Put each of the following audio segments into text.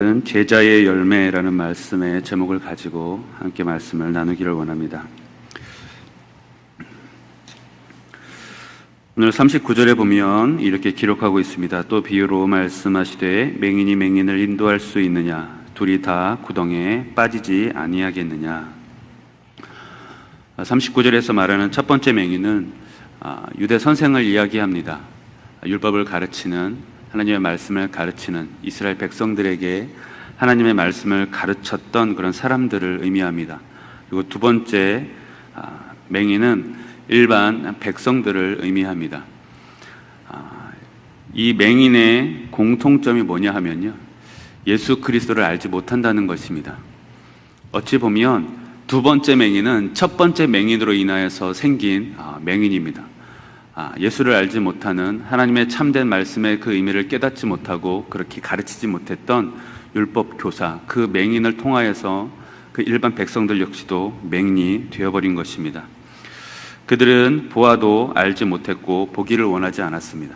오늘은 제자의 열매라는 말씀의 제목을 가지고 함께 말씀을 나누기를 원합니다. 오늘 39절에 보면 이렇게 기록하고 있습니다. 또 비유로 말씀하시되 맹인이 맹인을 인도할 수 있느냐? 둘이 다 구덩이에 빠지지 아니하겠느냐? 39절에서 말하는 첫 번째 맹인은 유대 선생을 이야기합니다. 율법을 가르치는, 하나님의 말씀을 가르치는 이스라엘 백성들에게 하나님의 말씀을 가르쳤던 그런 사람들을 의미합니다. 그리고 두 번째 맹인은 일반 백성들을 의미합니다. 이 맹인의 공통점이 뭐냐 하면요, 예수 그리스도를 알지 못한다는 것입니다. 어찌 보면 두 번째 맹인은 첫 번째 맹인으로 인하여서 생긴 맹인입니다. 예수를 알지 못하는, 하나님의 참된 말씀의 그 의미를 깨닫지 못하고 그렇게 가르치지 못했던 율법 교사, 그 맹인을 통하여서 그 일반 백성들 역시도 맹인이 되어버린 것입니다. 그들은 보아도 알지 못했고 보기를 원하지 않았습니다.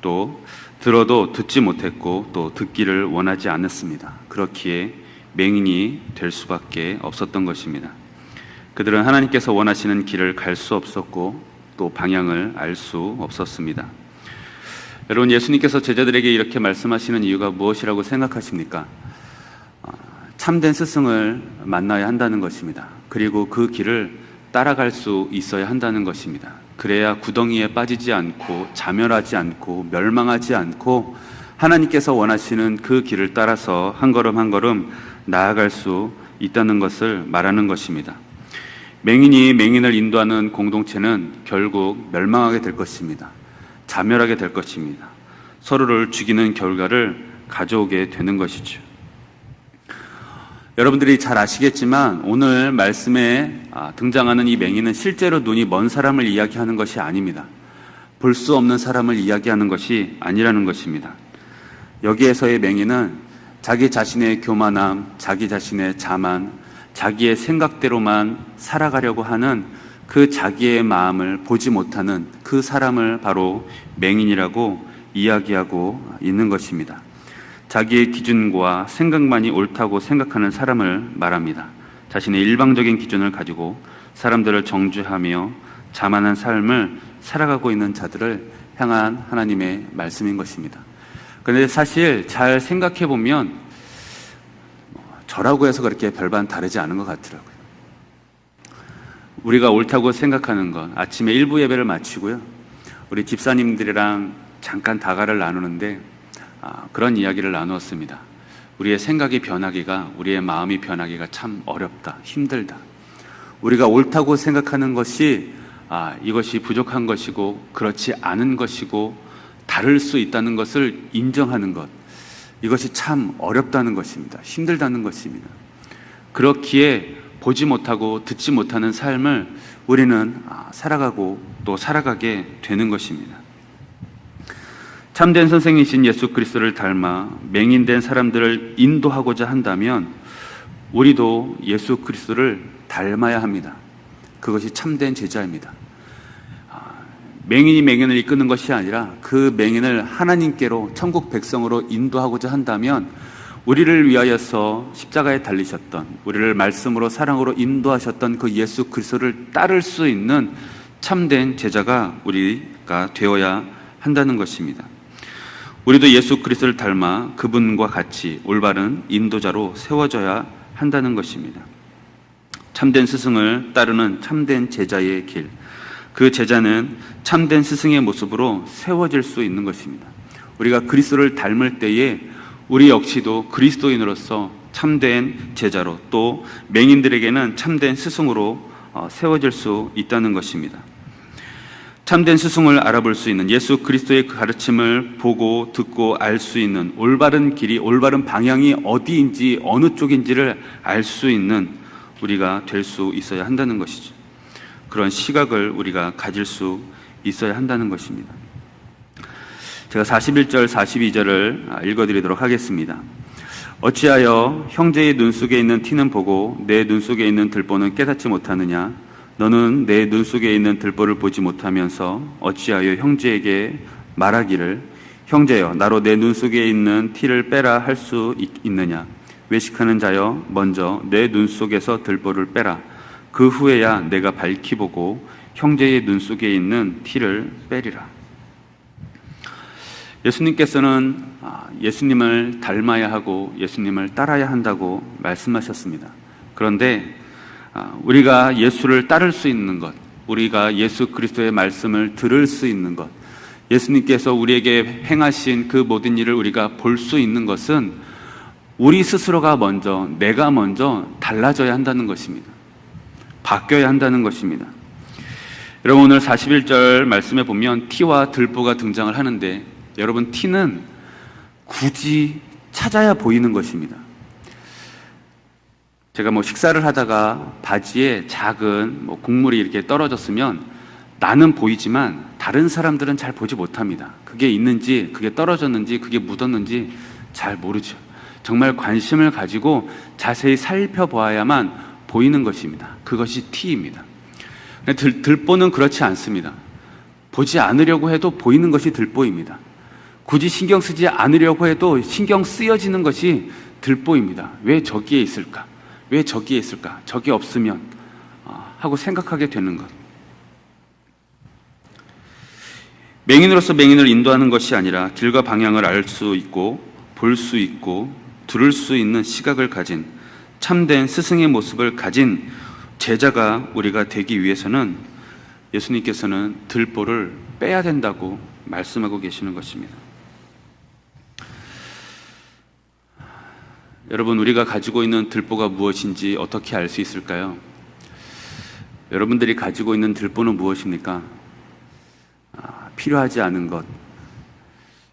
또 들어도 듣지 못했고 또 듣기를 원하지 않았습니다. 그렇기에 맹인이 될 수밖에 없었던 것입니다. 그들은 하나님께서 원하시는 길을 갈 수 없었고 또 방향을 알 수 없었습니다. 여러분, 예수님께서 제자들에게 이렇게 말씀하시는 이유가 무엇이라고 생각하십니까? 참된 스승을 만나야 한다는 것입니다. 그리고 그 길을 따라갈 수 있어야 한다는 것입니다. 그래야 구덩이에 빠지지 않고 자멸하지 않고 멸망하지 않고 하나님께서 원하시는 그 길을 따라서 한 걸음 한 걸음 나아갈 수 있다는 것을 말하는 것입니다. 맹인이 맹인을 인도하는 공동체는 결국 멸망하게 될 것입니다. 자멸하게 될 것입니다. 서로를 죽이는 결과를 가져오게 되는 것이죠. 여러분들이 잘 아시겠지만 오늘 말씀에 등장하는 이 맹인은 실제로 눈이 먼 사람을 이야기하는 것이 아닙니다. 볼 수 없는 사람을 이야기하는 것이 아니라는 것입니다. 여기에서의 맹인은 자기 자신의 교만함, 자기 자신의 자만, 자기의 생각대로만 살아가려고 하는 그 자기의 마음을 보지 못하는 그 사람을 바로 맹인이라고 이야기하고 있는 것입니다. 자기의 기준과 생각만이 옳다고 생각하는 사람을 말합니다. 자신의 일방적인 기준을 가지고 사람들을 정죄하며 자만한 삶을 살아가고 있는 자들을 향한 하나님의 말씀인 것입니다. 그런데 사실 잘 생각해 보면 저라고 해서 그렇게 별반 다르지 않은 것 같더라고요. 우리가 옳다고 생각하는 건 아침에 일부 예배를 마치고요, 우리 집사님들이랑 잠깐 다가를 나누는데 그런 이야기를 나누었습니다. 우리의 생각이 변하기가, 우리의 마음이 변하기가 참 어렵다, 힘들다. 우리가 옳다고 생각하는 것이 이것이 부족한 것이고 그렇지 않은 것이고 다를 수 있다는 것을 인정하는 것, 이것이 참 어렵다는 것입니다. 힘들다는 것입니다. 그렇기에 보지 못하고 듣지 못하는 삶을 우리는 살아가고 또 살아가게 되는 것입니다. 참된 선생이신 예수 그리스도를 닮아 맹인된 사람들을 인도하고자 한다면 우리도 예수 그리스도를 닮아야 합니다. 그것이 참된 제자입니다. 맹인이 맹인을 이끄는 것이 아니라 그 맹인을 하나님께로, 천국 백성으로 인도하고자 한다면 우리를 위하여서 십자가에 달리셨던, 우리를 말씀으로 사랑으로 인도하셨던 그 예수 그리스도를 따를 수 있는 참된 제자가 우리가 되어야 한다는 것입니다. 우리도 예수 그리스도를 닮아 그분과 같이 올바른 인도자로 세워져야 한다는 것입니다. 참된 스승을 따르는 참된 제자의 길, 그 제자는 참된 스승의 모습으로 세워질 수 있는 것입니다. 우리가 그리스도를 닮을 때에 우리 역시도 그리스도인으로서 참된 제자로, 또 맹인들에게는 참된 스승으로 세워질 수 있다는 것입니다. 참된 스승을 알아볼 수 있는, 예수 그리스도의 가르침을 보고 듣고 알 수 있는 올바른 길이, 올바른 방향이 어디인지 어느 쪽인지를 알 수 있는 우리가 될 수 있어야 한다는 것이죠. 그런 시각을 우리가 가질 수 있어야 한다는 것입니다. 제가 41절, 42절을 읽어드리도록 하겠습니다. 어찌하여 형제의 눈 속에 있는 티는 보고 내 눈 속에 있는 들보는 깨닫지 못하느냐? 너는 내 눈 속에 있는 들보를 보지 못하면서 어찌하여 형제에게 말하기를 형제여, 나로 내 눈 속에 있는 티를 빼라 할 수 있느냐? 외식하는 자여, 먼저 내 눈 속에서 들보를 빼라. 그 후에야 내가 밝히 보고 형제의 눈 속에 있는 티를 빼리라. 예수님께서는 예수님을 닮아야 하고 예수님을 따라야 한다고 말씀하셨습니다. 그런데 우리가 예수를 따를 수 있는 것, 우리가 예수 그리스도의 말씀을 들을 수 있는 것, 예수님께서 우리에게 행하신 그 모든 일을 우리가 볼 수 있는 것은 우리 스스로가 먼저, 내가 먼저 달라져야 한다는 것입니다. 바뀌어야 한다는 것입니다. 여러분, 오늘 41절 말씀에 보면 티와 들보가 등장을 하는데, 여러분, 티는 굳이 찾아야 보이는 것입니다. 제가 식사를 하다가 바지에 작은 곡물이 이렇게 떨어졌으면 나는 보이지만 다른 사람들은 잘 보지 못합니다. 그게 있는지, 그게 떨어졌는지, 그게 묻었는지 잘 모르죠. 정말 관심을 가지고 자세히 살펴보아야만 보이는 것입니다. 그것이 티입니다. 들보는 그렇지 않습니다. 보지 않으려고 해도 보이는 것이 들보입니다. 굳이 신경 쓰지 않으려고 해도 신경 쓰여지는 것이 들보입니다. 왜 저기에 있을까? 왜 저기에 있을까? 저기 없으면 하고 생각하게 되는 것. 맹인으로서 맹인을 인도하는 것이 아니라 길과 방향을 알 수 있고 볼 수 있고 들을 수 있는 시각을 가진 참된 스승의 모습을 가진 제자가 우리가 되기 위해서는 예수님께서는 들보를 빼야 된다고 말씀하고 계시는 것입니다. 여러분, 우리가 가지고 있는 들보가 무엇인지 어떻게 알 수 있을까요? 여러분들이 가지고 있는 들보는 무엇입니까? 필요하지 않은 것.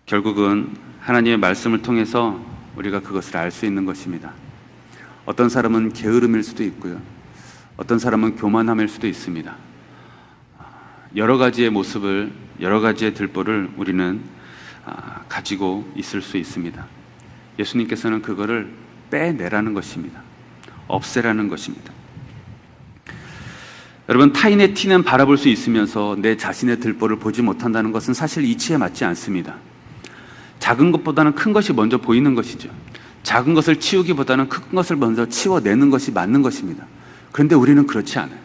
결국은 하나님의 말씀을 통해서 우리가 그것을 알 수 있는 것입니다. 어떤 사람은 게으름일 수도 있고요. 어떤 사람은 교만함일 수도 있습니다. 여러 가지의 모습을, 여러 가지의 들보를 우리는 가지고 있을 수 있습니다. 예수님께서는 그거를 빼내라는 것입니다. 없애라는 것입니다. 여러분, 타인의 티는 바라볼 수 있으면서 내 자신의 들보를 보지 못한다는 것은 사실 이치에 맞지 않습니다. 작은 것보다는 큰 것이 먼저 보이는 것이죠. 작은 것을 치우기보다는 큰 것을 먼저 치워내는 것이 맞는 것입니다. 그런데 우리는 그렇지 않아요.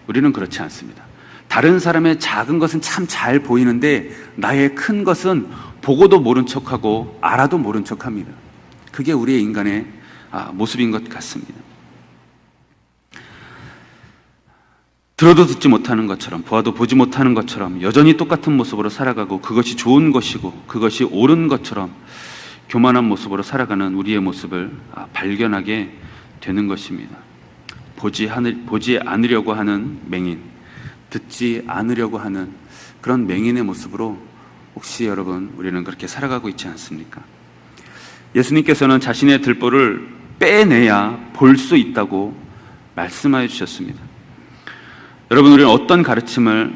우리는 그렇지 않습니다. 다른 사람의 작은 것은 참 잘 보이는데 나의 큰 것은 보고도 모른 척하고 알아도 모른 척합니다. 그게 우리의 인간의 모습인 것 같습니다. 들어도 듣지 못하는 것처럼, 보아도 보지 못하는 것처럼 여전히 똑같은 모습으로 살아가고 그것이 좋은 것이고 그것이 옳은 것처럼 교만한 모습으로 살아가는 우리의 모습을 발견하게 되는 것입니다. 보지 않으려고 하는 맹인, 듣지 않으려고 하는 그런 맹인의 모습으로 혹시 여러분, 우리는 그렇게 살아가고 있지 않습니까? 예수님께서는 자신의 들보를 빼내야 볼 수 있다고 말씀하여 주셨습니다. 여러분, 우리는 어떤 가르침을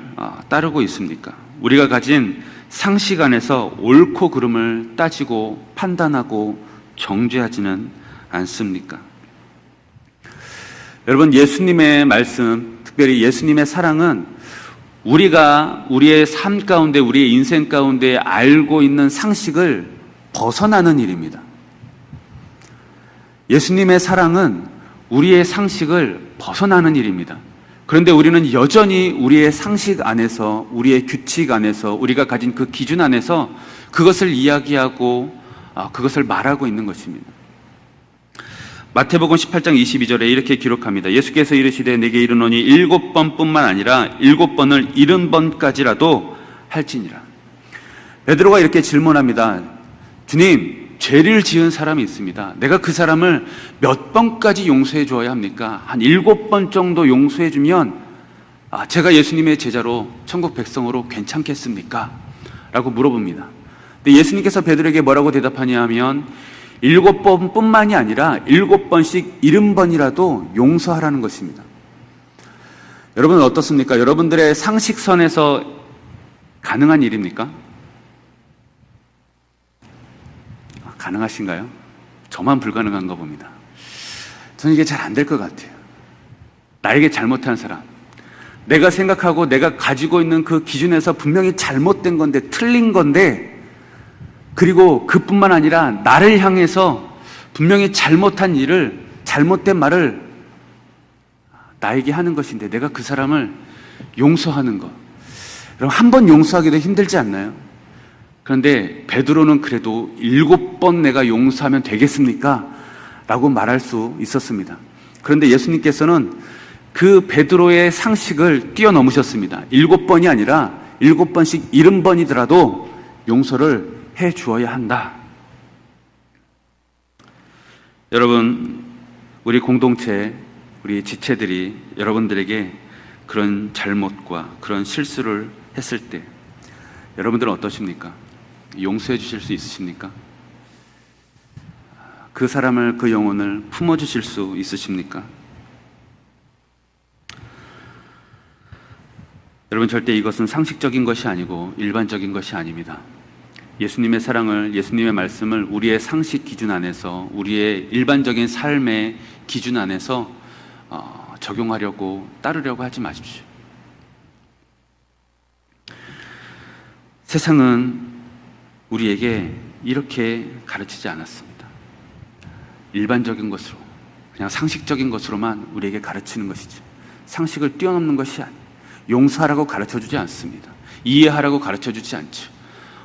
따르고 있습니까? 우리가 가진 상식 안에서 옳고 그름을 따지고 판단하고 정죄하지는 않습니까? 여러분, 예수님의 말씀, 특별히 예수님의 사랑은 우리가 우리의 삶 가운데, 우리의 인생 가운데 알고 있는 상식을 벗어나는 일입니다. 예수님의 사랑은 우리의 상식을 벗어나는 일입니다. 그런데 우리는 여전히 우리의 상식 안에서, 우리의 규칙 안에서, 우리가 가진 그 기준 안에서 그것을 이야기하고 그것을 말하고 있는 것입니다. 마태복음 18장 22절에 이렇게 기록합니다. 예수께서 이르시되 내게 이르노니 7번뿐만 아니라 7번을 70번까지라도 할지니라. 베드로가 이렇게 질문합니다. 주님, 죄를 지은 사람이 있습니다. 내가 그 사람을 몇 번까지 용서해 주어야 합니까? 한 7번 정도 용서해 주면 제가 예수님의 제자로 천국 백성으로 괜찮겠습니까? 라고 물어봅니다. 근데 예수님께서 베드로에게 뭐라고 대답하냐 하면 7번뿐만이 아니라 7번씩 70번이라도 용서하라는 것입니다. 여러분은 어떻습니까? 여러분들의 상식선에서 가능한 일입니까? 가능하신가요? 저만 불가능한가 봅니다. 저는 이게 잘 안 될 것 같아요. 나에게 잘못한 사람, 내가 생각하고 내가 가지고 있는 그 기준에서 분명히 잘못된 건데, 틀린 건데, 그리고 그뿐만 아니라 나를 향해서 분명히 잘못한 일을, 잘못된 말을 나에게 하는 것인데 내가 그 사람을 용서하는 것. 여러분, 한 번 용서하기도 힘들지 않나요? 그런데 베드로는 그래도 7번 내가 용서하면 되겠습니까? 라고 말할 수 있었습니다. 그런데 예수님께서는 그 베드로의 상식을 뛰어넘으셨습니다. 7번이 아니라 7번씩 70번이더라도 용서를 해 주어야 한다. 여러분, 우리 공동체, 우리 지체들이 여러분들에게 그런 잘못과 그런 실수를 했을 때 여러분들은 어떠십니까? 용서해 주실 수 있으십니까? 그 사람을, 그 영혼을 품어주실 수 있으십니까? 여러분, 절대 이것은 상식적인 것이 아니고 일반적인 것이 아닙니다. 예수님의 사랑을, 예수님의 말씀을 우리의 상식 기준 안에서, 우리의 일반적인 삶의 기준 안에서 적용하려고, 따르려고 하지 마십시오. 세상은 우리에게 이렇게 가르치지 않았습니다. 일반적인 것으로, 그냥 상식적인 것으로만 우리에게 가르치는 것이죠. 상식을 뛰어넘는 것이 아니에요. 용서하라고 가르쳐주지 않습니다. 이해하라고 가르쳐주지 않죠.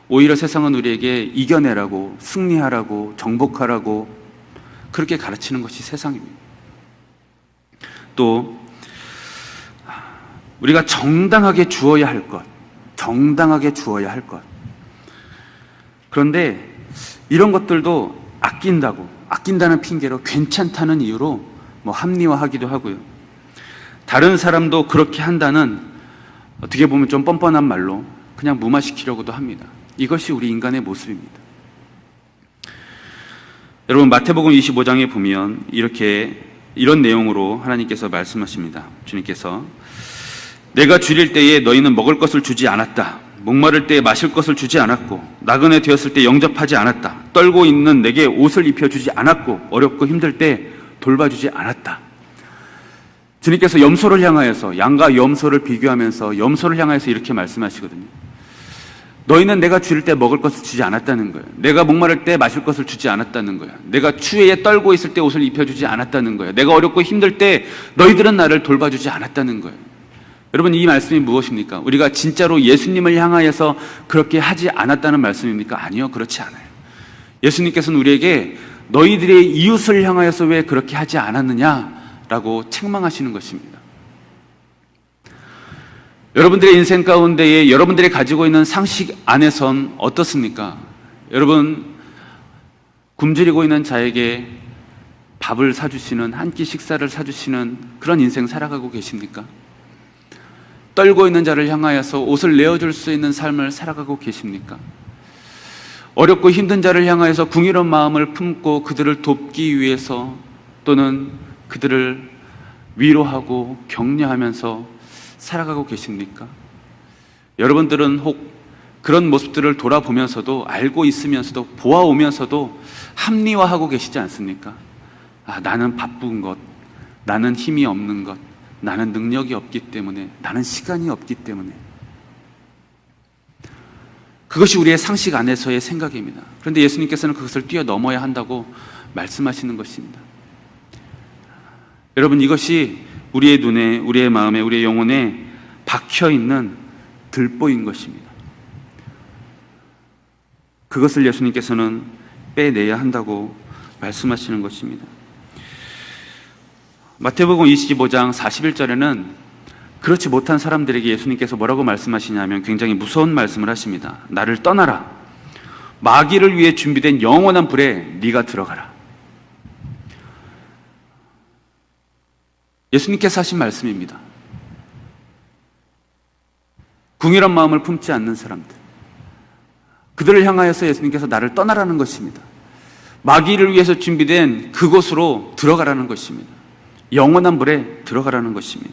오히려 세상은 우리에게 이겨내라고, 승리하라고, 정복하라고 그렇게 가르치는 것이 세상입니다. 또 우리가 정당하게 주어야 할 것, 정당하게 주어야 할 것. 그런데 이런 것들도 아낀다는 핑계로, 괜찮다는 이유로 합리화하기도 하고요. 다른 사람도 그렇게 한다는, 어떻게 보면 좀 뻔뻔한 말로 그냥 무마시키려고도 합니다. 이것이 우리 인간의 모습입니다. 여러분, 마태복음 25장에 보면 이런 내용으로 하나님께서 말씀하십니다. 주님께서 내가 줄일 때에 너희는 먹을 것을 주지 않았다. 목마를 때에 마실 것을 주지 않았고, 나그네 되었을 때 영접하지 않았다. 떨고 있는 내게 옷을 입혀주지 않았고, 어렵고 힘들 때 돌봐주지 않았다. 주님께서 염소를 향하여서, 양과 염소를 비교하면서 염소를 향하여서 이렇게 말씀하시거든요. 너희는 내가 줄일 때 먹을 것을 주지 않았다는 거예요. 내가 목마를 때 마실 것을 주지 않았다는 거예요. 내가 추위에 떨고 있을 때 옷을 입혀주지 않았다는 거예요. 내가 어렵고 힘들 때 너희들은 나를 돌봐주지 않았다는 거예요. 여러분, 이 말씀이 무엇입니까? 우리가 진짜로 예수님을 향하여서 그렇게 하지 않았다는 말씀입니까? 아니요, 그렇지 않아요. 예수님께서는 우리에게 너희들의 이웃을 향하여서 왜 그렇게 하지 않았느냐라고 책망하시는 것입니다. 여러분들의 인생 가운데에 여러분들이 가지고 있는 상식 안에선 어떻습니까? 여러분, 굶주리고 있는 자에게 밥을 사주시는, 한 끼 식사를 사주시는 그런 인생 살아가고 계십니까? 떨고 있는 자를 향하여서 옷을 내어줄 수 있는 삶을 살아가고 계십니까? 어렵고 힘든 자를 향하여서 궁일한 마음을 품고 그들을 돕기 위해서, 또는 그들을 위로하고 격려하면서 살아가고 계십니까? 여러분들은 혹 그런 모습들을 돌아보면서도, 알고 있으면서도, 보아오면서도 합리화하고 계시지 않습니까? 나는 바쁜 것, 나는 힘이 없는 것, 나는 능력이 없기 때문에, 나는 시간이 없기 때문에. 그것이 우리의 상식 안에서의 생각입니다. 그런데 예수님께서는 그것을 뛰어넘어야 한다고 말씀하시는 것입니다. 여러분, 이것이 우리의 눈에, 우리의 마음에, 우리의 영혼에 박혀있는 들보인 것입니다. 그것을 예수님께서는 빼내야 한다고 말씀하시는 것입니다. 마태복음 25장 41절에는 그렇지 못한 사람들에게 예수님께서 뭐라고 말씀하시냐면 굉장히 무서운 말씀을 하십니다. 나를 떠나라. 마귀를 위해 준비된 영원한 불에 네가 들어가라. 예수님께서 하신 말씀입니다. 궁일한 마음을 품지 않는 사람들, 그들을 향하여서 예수님께서 나를 떠나라는 것입니다. 마귀를 위해서 준비된 그곳으로 들어가라는 것입니다. 영원한 불에 들어가라는 것입니다.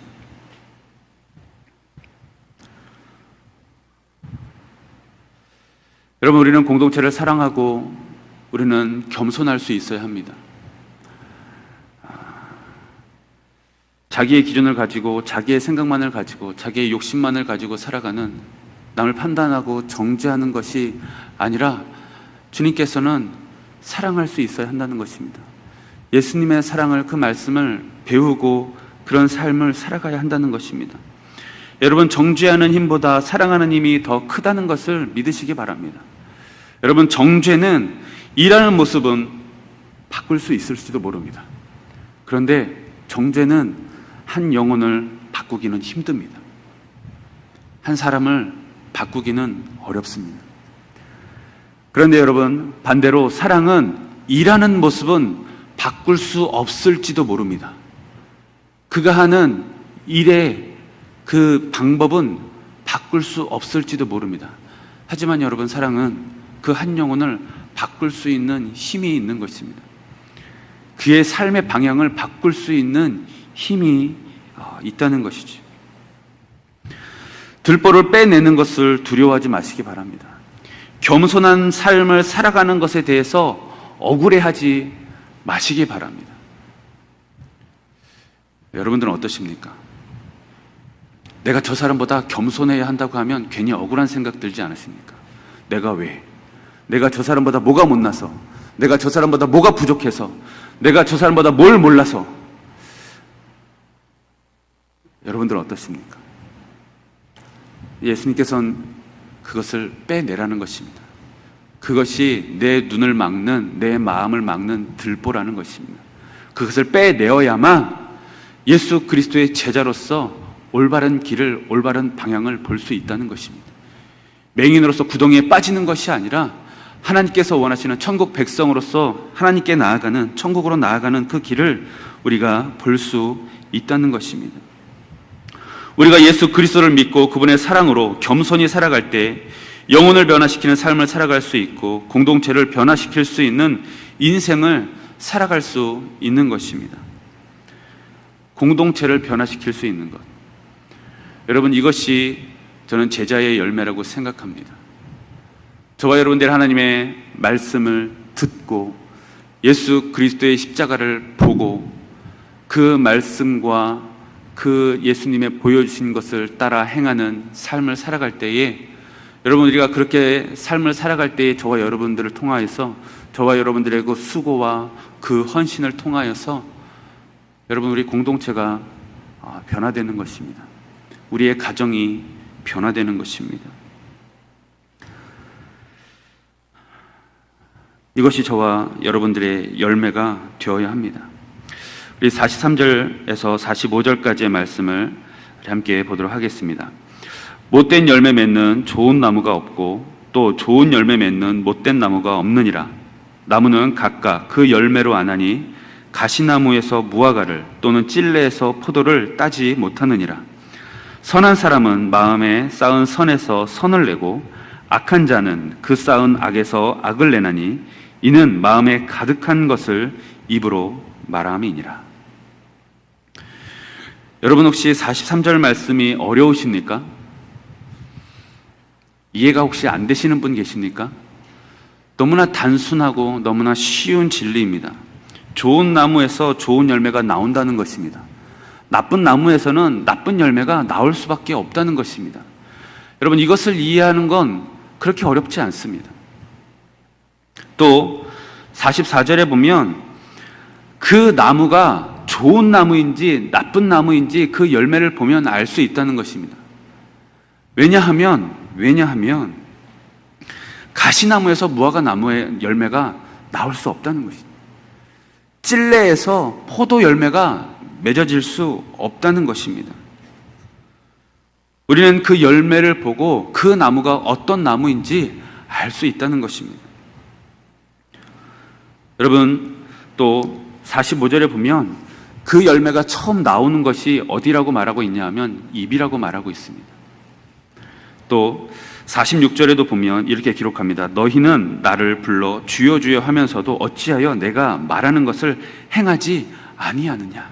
여러분, 우리는 공동체를 사랑하고 우리는 겸손할 수 있어야 합니다. 자기의 기준을 가지고 자기의 생각만을 가지고 자기의 욕심만을 가지고 살아가는, 남을 판단하고 정죄하는 것이 아니라 주님께서는 사랑할 수 있어야 한다는 것입니다. 예수님의 사랑을, 그 말씀을 배우고 그런 삶을 살아가야 한다는 것입니다. 여러분, 정죄하는 힘보다 사랑하는 힘이 더 크다는 것을 믿으시기 바랍니다. 여러분, 정죄는 일하는 모습은 바꿀 수 있을지도 모릅니다. 그런데 정죄는 한 영혼을 바꾸기는 힘듭니다. 한 사람을 바꾸기는 어렵습니다. 그런데 여러분, 반대로 사랑은 일하는 모습은 바꿀 수 없을지도 모릅니다. 그가 하는 일의 그 방법은 바꿀 수 없을지도 모릅니다. 하지만 여러분, 사랑은 그 한 영혼을 바꿀 수 있는 힘이 있는 것입니다. 그의 삶의 방향을 바꿀 수 있는 힘이 있다는 것이죠. 들보를 빼내는 것을 두려워하지 마시기 바랍니다. 겸손한 삶을 살아가는 것에 대해서 억울해하지 마시기 바랍니다. 여러분들은 어떠십니까? 내가 저 사람보다 겸손해야 한다고 하면 괜히 억울한 생각 들지 않으십니까? 내가 왜? 내가 저 사람보다 뭐가 못나서? 내가 저 사람보다 뭐가 부족해서? 내가 저 사람보다 뭘 몰라서? 여러분들은 어떠십니까? 예수님께서는 그것을 빼내라는 것입니다. 그것이 내 눈을 막는, 내 마음을 막는 들보라는 것입니다. 그것을 빼내어야만 예수 그리스도의 제자로서 올바른 길을, 올바른 방향을 볼 수 있다는 것입니다. 맹인으로서 구덩이에 빠지는 것이 아니라 하나님께서 원하시는 천국 백성으로서 하나님께 나아가는, 천국으로 나아가는 그 길을 우리가 볼 수 있다는 것입니다. 우리가 예수 그리스도를 믿고 그분의 사랑으로 겸손히 살아갈 때 영혼을 변화시키는 삶을 살아갈 수 있고 공동체를 변화시킬 수 있는 인생을 살아갈 수 있는 것입니다. 공동체를 변화시킬 수 있는 것. 여러분, 이것이 저는 제자의 열매라고 생각합니다. 저와 여러분들 하나님의 말씀을 듣고 예수 그리스도의 십자가를 보고 그 말씀과 그 예수님의 보여주신 것을 따라 행하는 삶을 살아갈 때에, 여러분, 우리가 그렇게 삶을 살아갈 때에 저와 여러분들을 통하여서, 저와 여러분들의 그 수고와 그 헌신을 통하여서 여러분, 우리 공동체가 변화되는 것입니다. 우리의 가정이 변화되는 것입니다. 이것이 저와 여러분들의 열매가 되어야 합니다. 우리 43절에서 45절까지의 말씀을 함께 보도록 하겠습니다. 못된 열매 맺는 좋은 나무가 없고 또 좋은 열매 맺는 못된 나무가 없느니라. 나무는 각각 그 열매로 아나니 가시나무에서 무화과를 또는 찔레에서 포도를 따지 못하느니라. 선한 사람은 마음에 쌓은 선에서 선을 내고 악한 자는 그 쌓은 악에서 악을 내나니 이는 마음에 가득한 것을 입으로 말함이니라. 여러분, 혹시 43절 말씀이 어려우십니까? 이해가 혹시 안 되시는 분 계십니까? 너무나 단순하고 너무나 쉬운 진리입니다. 좋은 나무에서 좋은 열매가 나온다는 것입니다. 나쁜 나무에서는 나쁜 열매가 나올 수밖에 없다는 것입니다. 여러분, 이것을 이해하는 건 그렇게 어렵지 않습니다. 또 44절에 보면 그 나무가 좋은 나무인지 나쁜 나무인지 그 열매를 보면 알 수 있다는 것입니다. 왜냐하면 가시나무에서 무화과 나무의 열매가 나올 수 없다는 것입니다. 찔레에서 포도 열매가 맺어질 수 없다는 것입니다. 우리는 그 열매를 보고 그 나무가 어떤 나무인지 알 수 있다는 것입니다. 여러분, 또 45절에 보면 그 열매가 처음 나오는 것이 어디라고 말하고 있냐 하면 입이라고 말하고 있습니다. 또 46절에도 보면 이렇게 기록합니다. 너희는 나를 불러 주여 주여 하면서도 어찌하여 내가 말하는 것을 행하지 아니하느냐.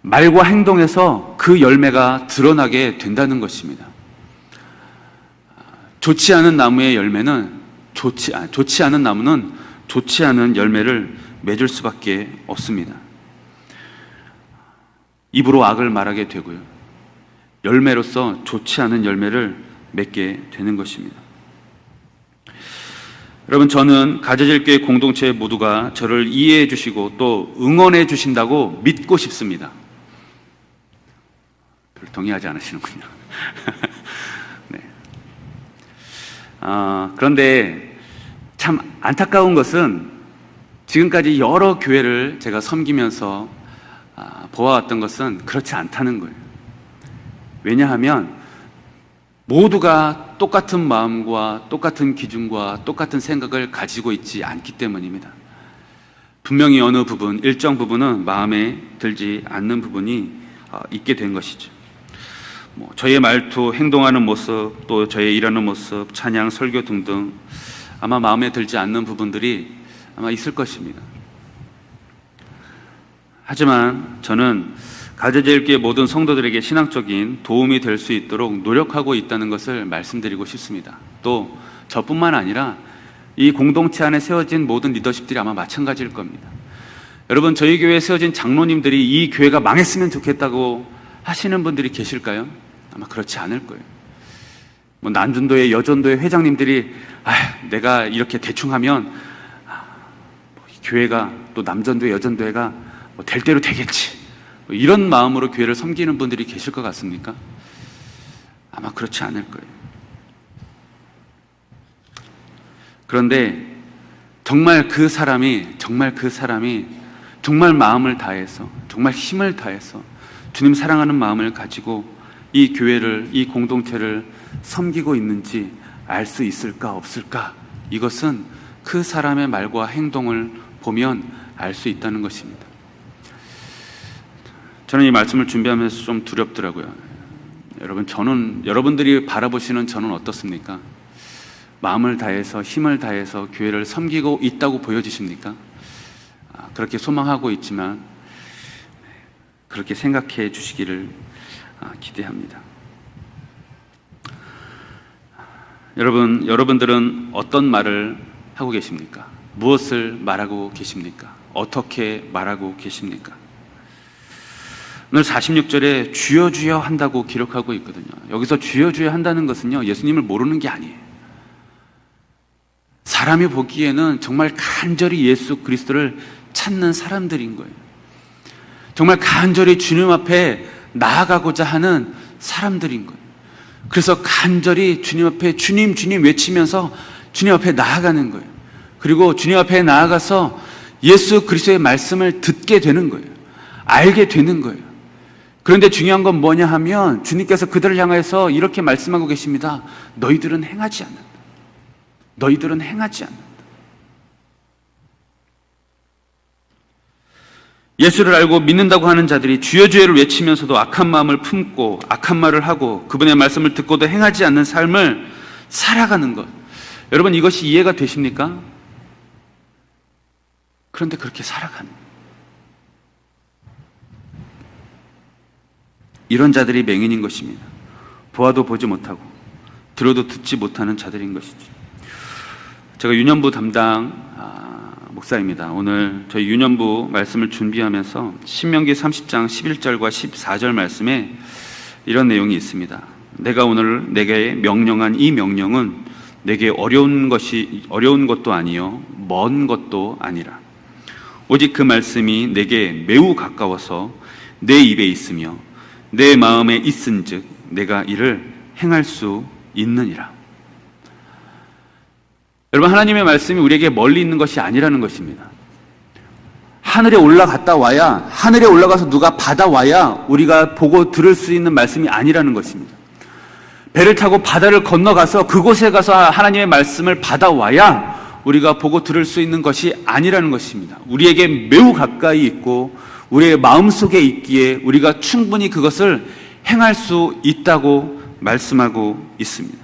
말과 행동에서 그 열매가 드러나게 된다는 것입니다. 좋지 않은 나무의 열매는 좋지 않은 나무는 좋지 않은 열매를 맺을 수밖에 없습니다. 입으로 악을 말하게 되고요. 열매로서 좋지 않은 열매를 맺게 되는 것입니다. 여러분, 저는 가져질 교회 공동체 모두가 저를 이해해 주시고 또 응원해 주신다고 믿고 싶습니다. 별로 동의하지 않으시는군요. 네. 그런데 참 안타까운 것은 지금까지 여러 교회를 제가 섬기면서 보아왔던 것은 그렇지 않다는 거예요. 왜냐하면 모두가 똑같은 마음과 똑같은 기준과 똑같은 생각을 가지고 있지 않기 때문입니다. 분명히 어느 부분, 일정 부분은 마음에 들지 않는 부분이 있게 된 것이죠. 저의 말투, 행동하는 모습, 또 저의 일하는 모습, 찬양, 설교 등등 아마 마음에 들지 않는 부분들이 아마 있을 것입니다. 하지만 저는 가져질교회 모든 성도들에게 신앙적인 도움이 될 수 있도록 노력하고 있다는 것을 말씀드리고 싶습니다. 또 저뿐만 아니라 이 공동체 안에 세워진 모든 리더십들이 아마 마찬가지일 겁니다. 여러분, 저희 교회에 세워진 장로님들이 이 교회가 망했으면 좋겠다고 하시는 분들이 계실까요? 아마 그렇지 않을 거예요. 남전도회, 여전도회 회장님들이 내가 이렇게 대충 하면 교회가 또 남전도회, 여전도회가 될 대로 되겠지, 이런 마음으로 교회를 섬기는 분들이 계실 것 같습니까? 아마 그렇지 않을 거예요. 그런데 정말 그 사람이 정말 마음을 다해서, 정말 힘을 다해서 주님 사랑하는 마음을 가지고 이 교회를, 이 공동체를 섬기고 있는지 알 수 있을까 없을까? 이것은 그 사람의 말과 행동을 보면 알 수 있다는 것입니다. 저는 이 말씀을 준비하면서 좀 두렵더라고요. 여러분들이 바라보시는 저는 어떻습니까? 마음을 다해서, 힘을 다해서 교회를 섬기고 있다고 보여지십니까? 그렇게 소망하고 있지만 그렇게 생각해 주시기를 기대합니다. 여러분들은 어떤 말을 하고 계십니까? 무엇을 말하고 계십니까? 어떻게 말하고 계십니까? 오늘 46절에 주여 주여 한다고 기록하고 있거든요. 여기서 주여 주여 한다는 것은요, 예수님을 모르는 게 아니에요. 사람이 보기에는 정말 간절히 예수 그리스도를 찾는 사람들인 거예요. 정말 간절히 주님 앞에 나아가고자 하는 사람들인 거예요. 그래서 간절히 주님 앞에 주님 주님 외치면서 주님 앞에 나아가는 거예요. 그리고 주님 앞에 나아가서 예수 그리스도의 말씀을 듣게 되는 거예요. 알게 되는 거예요. 그런데 중요한 건 뭐냐 하면 주님께서 그들을 향해서 이렇게 말씀하고 계십니다. 너희들은 행하지 않는다. 너희들은 행하지 않는다. 예수를 알고 믿는다고 하는 자들이 주여 주여를 외치면서도 악한 마음을 품고 악한 말을 하고 그분의 말씀을 듣고도 행하지 않는 삶을 살아가는 것. 여러분, 이것이 이해가 되십니까? 그런데 그렇게 살아가는 것. 이런 자들이 맹인인 것입니다. 보아도 보지 못하고 들어도 듣지 못하는 자들인 것이죠. 제가 유년부 담당 목사입니다. 오늘 저희 유년부 말씀을 준비하면서 신명기 30장 11절과 14절 말씀에 이런 내용이 있습니다. 내가 오늘 내게 명령한 이 명령은 내게 어려운 것도 아니요 먼 것도 아니라 오직 그 말씀이 내게 매우 가까워서 내 입에 있으며 내 마음에 있은즉 내가 이를 행할 수 있느니라. 여러분, 하나님의 말씀이 우리에게 멀리 있는 것이 아니라는 것입니다. 하늘에 올라갔다 와야, 하늘에 올라가서 누가 받아와야 우리가 보고 들을 수 있는 말씀이 아니라는 것입니다. 배를 타고 바다를 건너가서 그곳에 가서 하나님의 말씀을 받아와야 우리가 보고 들을 수 있는 것이 아니라는 것입니다. 우리에게 매우 가까이 있고 우리의 마음속에 있기에 우리가 충분히 그것을 행할 수 있다고 말씀하고 있습니다.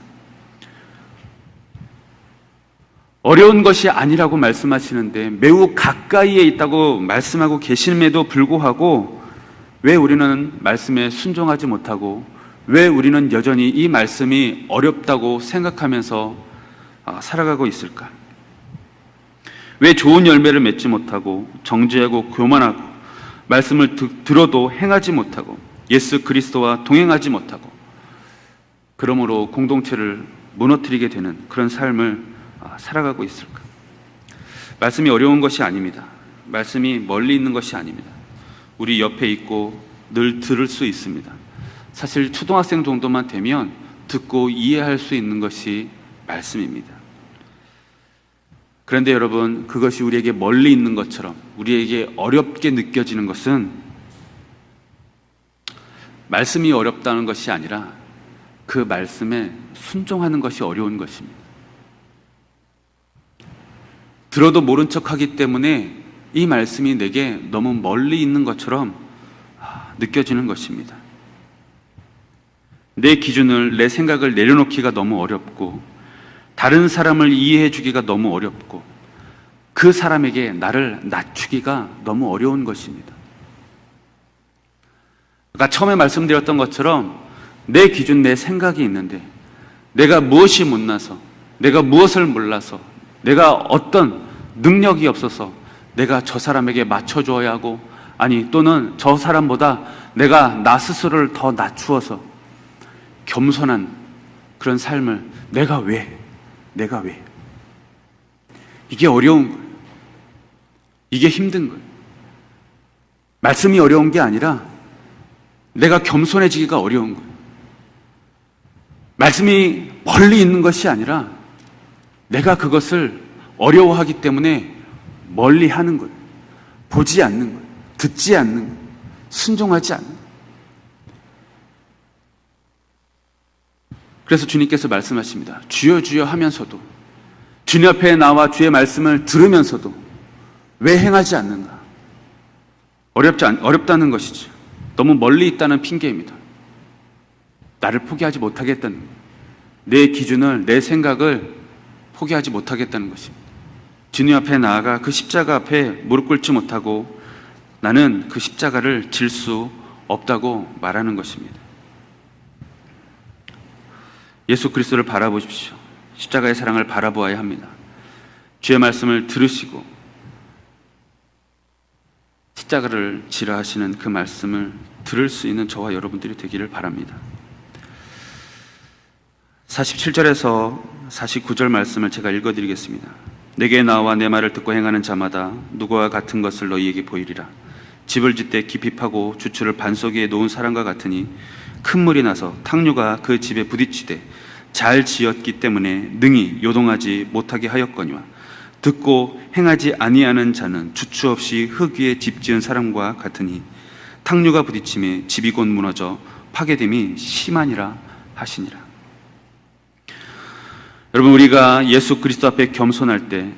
어려운 것이 아니라고 말씀하시는데 매우 가까이에 있다고 말씀하고 계심에도 불구하고 왜 우리는 말씀에 순종하지 못하고 왜 우리는 여전히 이 말씀이 어렵다고 생각하면서 살아가고 있을까? 왜 좋은 열매를 맺지 못하고 정죄하고 교만하고 말씀을 들어도 행하지 못하고 예수 그리스도와 동행하지 못하고 그러므로 공동체를 무너뜨리게 되는 그런 삶을 살아가고 있을까? 말씀이 어려운 것이 아닙니다. 말씀이 멀리 있는 것이 아닙니다. 우리 옆에 있고 늘 들을 수 있습니다. 사실 초등학생 정도만 되면 듣고 이해할 수 있는 것이 말씀입니다. 그런데 여러분, 그것이 우리에게 멀리 있는 것처럼 우리에게 어렵게 느껴지는 것은 말씀이 어렵다는 것이 아니라 그 말씀에 순종하는 것이 어려운 것입니다. 들어도 모른 척하기 때문에 이 말씀이 내게 너무 멀리 있는 것처럼 느껴지는 것입니다. 내 기준을, 내 생각을 내려놓기가 너무 어렵고 다른 사람을 이해해 주기가 너무 어렵고 그 사람에게 나를 낮추기가 너무 어려운 것입니다. 아까 처음에 말씀드렸던 것처럼 내 기준, 내 생각이 있는데 내가 무엇이 못나서, 내가 무엇을 몰라서, 내가 어떤 능력이 없어서 내가 저 사람에게 맞춰줘야 하고, 아니 또는 저 사람보다 내가 나 스스로를 더 낮추어서 겸손한 그런 삶을 내가 왜 이게 어려운 거예요. 이게 힘든 거예요. 말씀이 어려운 게 아니라 내가 겸손해지기가 어려운 거예요. 말씀이 멀리 있는 것이 아니라 내가 그것을 어려워하기 때문에 멀리 하는 거예요. 보지 않는 거예요. 듣지 않는 거예요. 순종하지 않는 거예요. 그래서 주님께서 말씀하십니다. 주여 주여 하면서도, 주님 앞에 나와 주의 말씀을 들으면서도 왜 행하지 않는가? 어렵다는 것이죠. 너무 멀리 있다는 핑계입니다. 나를 포기하지 못하겠다는 거예요. 내 기준을, 내 생각을 포기하지 못하겠다는 것입니다. 주님 앞에 나아가 그 십자가 앞에 무릎 꿇지 못하고 나는 그 십자가를 질 수 없다고 말하는 것입니다. 예수 그리스도를 바라보십시오. 십자가의 사랑을 바라보아야 합니다. 주의 말씀을 들으시고 십자가를 지라 하시는 그 말씀을 들을 수 있는 저와 여러분들이 되기를 바랍니다. 47절에서 49절 말씀을 제가 읽어드리겠습니다. 내게 나와 내 말을 듣고 행하는 자마다 누구와 같은 것을 너희에게 보이리라. 집을 짓되 깊이 파고 주추를 반석 위에 놓은 사람과 같으니 큰 물이 나서 탕류가 그 집에 부딪히되 잘 지었기 때문에 능히 요동하지 못하게 하였거니와 듣고 행하지 아니하는 자는 주추 없이 흙 위에 집 지은 사람과 같으니 탕류가 부딪힘에 집이 곧 무너져 파괴됨이 심하니라 하시니라. 여러분, 우리가 예수 그리스도 앞에 겸손할 때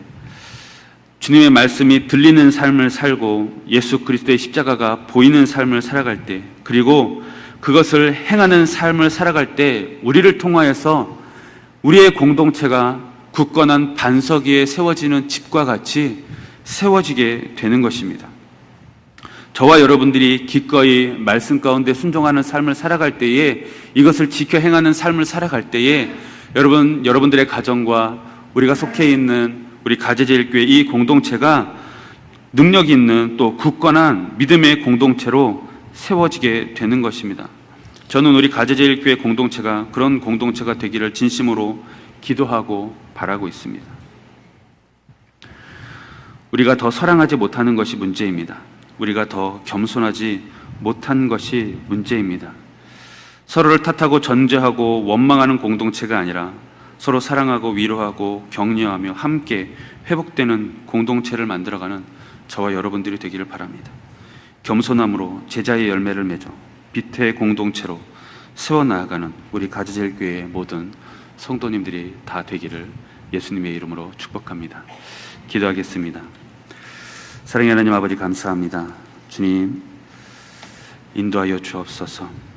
주님의 말씀이 들리는 삶을 살고 예수 그리스도의 십자가가 보이는 삶을 살아갈 때, 그리고 그것을 행하는 삶을 살아갈 때 우리를 통하여서 우리의 공동체가 굳건한 반석 위에 세워지는 집과 같이 세워지게 되는 것입니다. 저와 여러분들이 기꺼이 말씀 가운데 순종하는 삶을 살아갈 때에, 이것을 지켜 행하는 삶을 살아갈 때에 여러분들의 가정과 우리가 속해 있는 우리 가제제일교회 이 공동체가 능력 있는 또 굳건한 믿음의 공동체로 세워지게 되는 것입니다. 저는 우리 가제제일교회 공동체가 그런 공동체가 되기를 진심으로 기도하고 바라고 있습니다. 우리가 더 사랑하지 못하는 것이 문제입니다. 우리가 더 겸손하지 못한 것이 문제입니다. 서로를 탓하고 전제하고 원망하는 공동체가 아니라 서로 사랑하고 위로하고 격려하며 함께 회복되는 공동체를 만들어가는 저와 여러분들이 되기를 바랍니다. 겸손함으로 제자의 열매를 맺어 빛의 공동체로 세워나가는 우리 가지제일교회의 모든 성도님들이 다 되기를 예수님의 이름으로 축복합니다. 기도하겠습니다. 사랑의 하나님 아버지, 감사합니다. 주님, 인도하여 주옵소서.